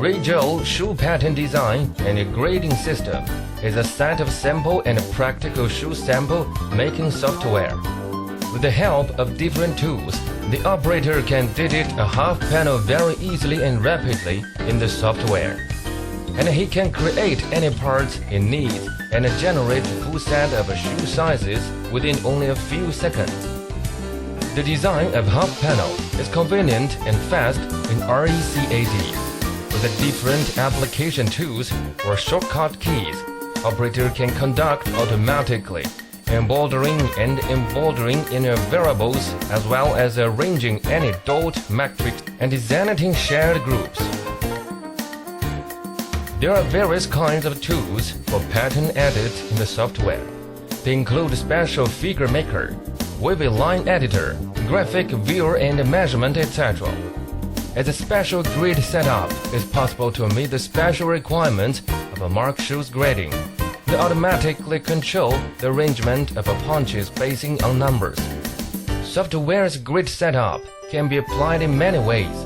RUIZHOU shoe pattern design and grading system is a set of simple and practical shoe sample making software. With the help of different tools, the operator can edit a half panel very easily and rapidly in the software. And he can create any parts he needs and generate a full set of shoe sizes within only a few seconds. The design of half panel is convenient and fast in RECAD. With the different application tools or shortcut keys, operator can conduct automatically emboldering and emboldering in variables as well as arranging any dot matrix and designating shared groups. There are various kinds of tools for pattern edit in the software. They include special figure maker, wavy line editor, graphic viewer and measurement, etc. As a special grid setup is possible to meet the special requirements of a marked shoes grading. They automatically control the arrangement of punches based on numbers. Software's grid setup can be applied in many ways,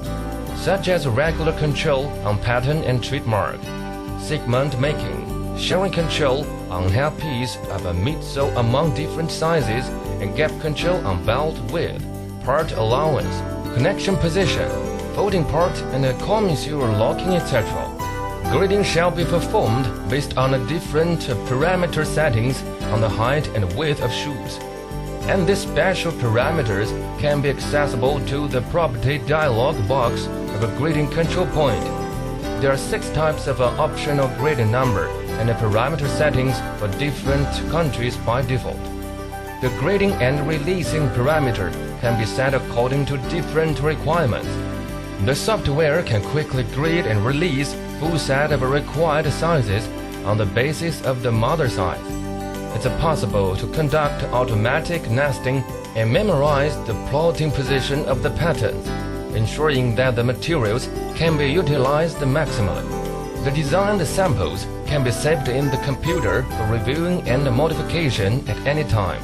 such as regular control on pattern and trademark, segment making, sharing control on hairpiece of a midsole among different sizes, and gap control on belt width, part allowance, connection position, folding part and commissure locking, etc. Grading shall be performed based on the different parameter settings on the height and width of shoes. And these special parameters can be accessible to the property dialog box of a grading control point. There are 6 types of optional grading number and parameter settings for different countries by default. The grading and releasing parameter can be set according to different requirements. The software can quickly grade and release full set of required sizes on the basis of the mother size. It's possible to conduct automatic nesting and memorize the plotting position of the patterns, ensuring that the materials can be utilized maximally. The designed samples can be saved in the computer for reviewing and modification at any time.